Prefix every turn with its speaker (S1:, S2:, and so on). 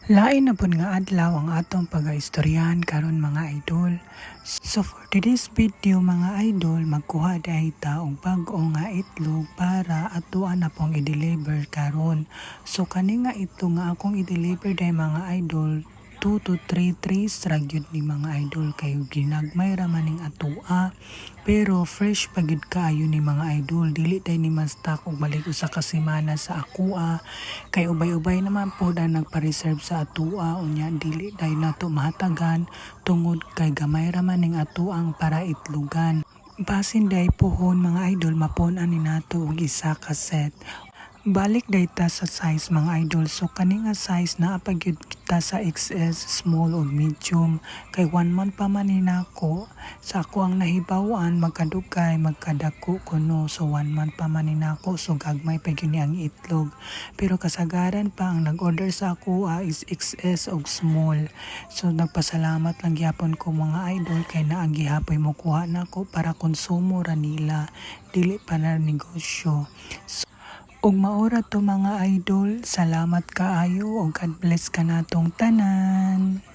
S1: Lain na pud nga adlaw ang atong pagaistoryahan karon mga idol. So for today's video mga idol, magkuha dahi ta og bag-o nga itlog para atuan na pong i-deliver karon. So kani nga ito nga akong i-deliver dahi mga idol, 2 to 3 trays ra gyud ni mga idol kay ginagmay ra maning atua. Pero fresh pagid kaayo ni mga idol, dili tay ni ma-stock og balik usa ka semana sa akua. Kay ubay-ubay naman po ang nagpa-reserve sa atua, unya dili day nato mahatagan tungod kay gamay ra maning atuang para itlogan. Basin day pohon mga idol, mapon-an ni nato og isa ka set. Balik data sa size mga idol. So kani nga size na pagyud kita sa XS, small ug medium. Kay 1 month pa man ni nako. Sa ako ang nahibawan magkadugay, magkadako kuno. So 1 month pa man ni nako. So gagmay pa gyud ni ang itlog. Pero kasagaran pa ang nag-order sa ako is XS ug small. So nagpasalamat lang gyapon ko mga idol kay naa gihapoy mo kuha nako para konsumo ra nila. Dili pa na negosyo. Ug maora to mga idol, salamat kaayo ug God bless kanatong tanan.